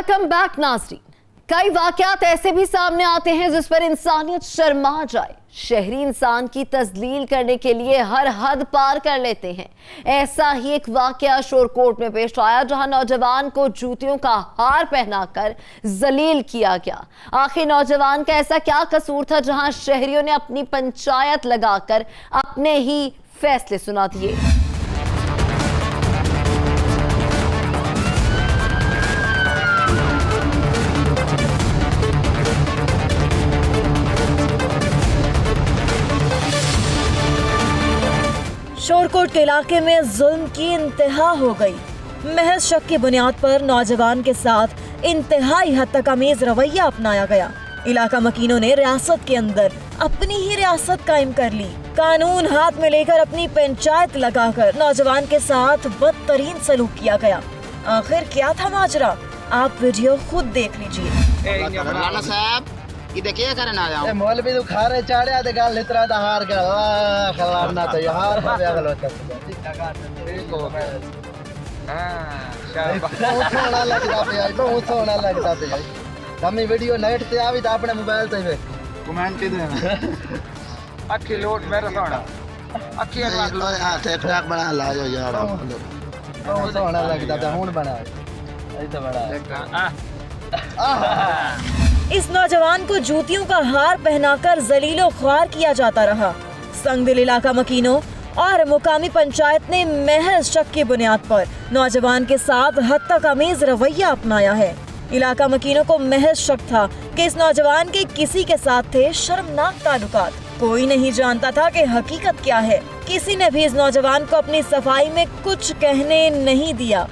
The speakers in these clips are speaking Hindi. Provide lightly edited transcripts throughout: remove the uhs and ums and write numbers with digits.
वेलकम बैक नाज़रीन। कई वाकयात ऐसे भी सामने आते हैं जिस पर इंसानियत शर्मा जाए। शहरी इंसान की तजलील करने के लिए हर हद पार कर लेते हैं। ऐसा ही एक वाकया शोरकोट में पेश आया जहां नौजवान को जूतियों का हार पहनाकर जलील किया गया। आखिर नौजवान का ऐसा क्या कसूर था जहां शहरियों ने अपनी पंचायत लगाकर अपने ही फैसले सुना दिए। शोरकोट के इलाके में जुल्म की इंतहा हो गई। महज शक की बुनियाद पर नौजवान के साथ इंतहाई हद तक अमीज रवैया अपनाया गया। इलाका मकीनों ने रियासत के अंदर अपनी ही रियासत कायम कर ली। कानून हाथ में लेकर अपनी पंचायत लगाकर नौजवान के साथ बदतरीन सलूक किया गया। आखिर क्या था माजरा, आप वीडियो खुद देख लीजिए। ये देखिए करना आया मौलवी तो खा रहे चाड़े आते गाल लितरा दा हार गया खलाना तो यार पे अगल होता हां सोना लगता पे आई बहुत सोना लगता पे आई कमी वीडियो नेट से आवी तो अपने मोबाइल से कमेंट दे देना अखी लोड मेरा सोना अखी रख लो हां टिकटॉक बना लाओ यार बहुत सोना लगता था हुन बना ऐसा बड़ा इस नौजवान को जूतियों का हार पहनाकर जलीलो ख्वार किया जाता रहा। संगदिल इलाका मकीनों और मुकामी पंचायत ने महज शक की बुनियाद पर नौजवान के साथ हद तक अमीज रवैया अपनाया है। इलाका मकीनों को महज शक था कि इस नौजवान के किसी के साथ थे शर्मनाक ताल्लुकात। कोई नहीं जानता था कि हकीकत क्या है। किसी ने भी इस नौजवान को अपनी सफाई में कुछ कहने नहीं दिया।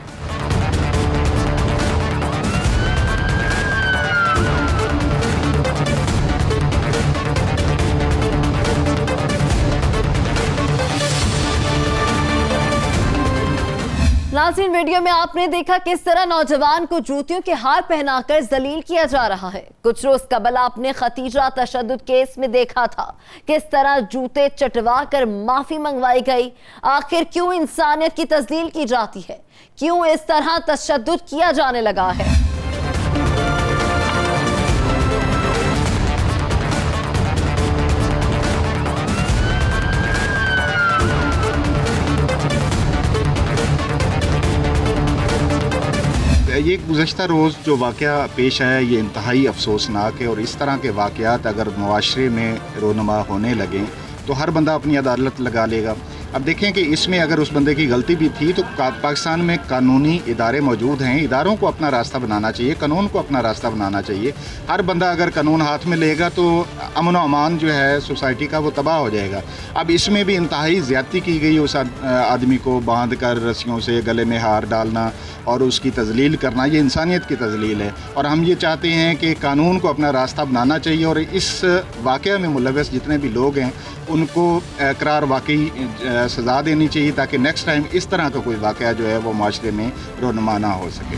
नाज़रीन, वीडियो में आपने देखा किस तरह नौजवान को जूतियों के हार पहनाकर जलील किया जा रहा है। कुछ रोज कबल आपने खतीजा तशद्दुद केस में देखा था किस तरह जूते चटवा कर माफी मंगवाई गई। आखिर क्यों इंसानियत की तजलील की जाती है, क्यों इस तरह तशद्दुद किया जाने लगा है। ये गुज़श्ता रोज़ जो वाक़या पेश आया ये इंतहाई अफसोसनाक है और इस तरह के वाक़यात अगर मुआशरे में रोनुमा होने लगें तो हर बंदा अपनी अदालत लगा लेगा। अब देखें कि इसमें अगर उस बंदे की गलती भी थी तो पाकिस्तान में कानूनी इदारे मौजूद हैं। इदारों को अपना रास्ता बनाना चाहिए, कानून को अपना रास्ता बनाना चाहिए। हर बंदा अगर कानून हाथ में लेगा तो अमन व अमान जो है सोसाइटी का वो तबाह हो जाएगा। अब इसमें भी इंतहाई ज़्यादती की गई। उस आदमी को बांध कर रस्सियों से गले में हार डालना और उसकी तजलील करना, ये इंसानियत की तजलील है। और हम ये चाहते हैं कि कानून को अपना रास्ता बनाना चाहिए और इस वाक़या में मुलव्वस जितने भी लोग हैं उनको करार वाकई सज़ा देनी चाहिए ताकि नेक्स्ट टाइम इस तरह का कोई वाक़या जो है वो माशरे में रोनुमा ना हो सके।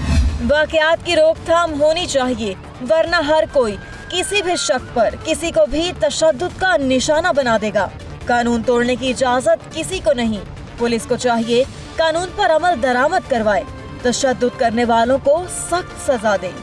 वाक़यात की रोकथाम होनी चाहिए, वरना हर कोई किसी भी शक पर किसी को भी तशद्दुद का निशाना बना देगा। कानून तोड़ने की इजाज़त किसी को नहीं। पुलिस को चाहिए कानून पर अमल दरामद करवाए, तशद्दुद करने वालों को सख्त सजा दे।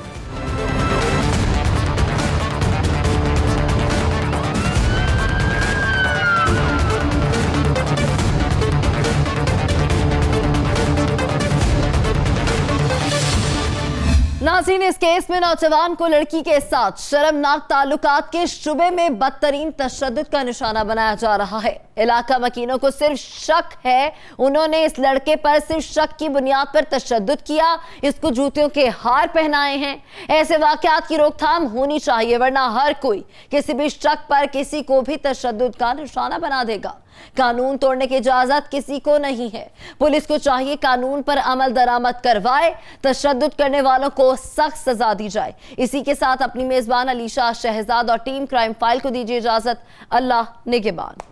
नाज़रीन, इस केस में नौजवान को लड़की के साथ शर्मनाक ताल्लुकात के शुबे में बदतरीन तशद्दुद का निशाना बनाया जा रहा है। इलाका मकीनों को सिर्फ शक है, उन्होंने इस लड़के पर सिर्फ शक की बुनियाद पर तशद्दुद किया, इसको जूतियों के हार पहनाए हैं। ऐसे वाकयात की रोकथाम होनी चाहिए, वरना हर कोई किसी भी शक पर किसी को भी तशद्दुद का निशाना बना देगा। कानून तोड़ने की इजाजत किसी को नहीं है। पुलिस को चाहिए कानून पर अमल दरामद करवाए, तशद्दुद करने वालों को सख्त सजा दी जाए। इसी के साथ अपनी मेजबान अलीशा शहजाद और टीम क्राइम फाइल को दीजिए इजाजत। अल्लाह निगहबान।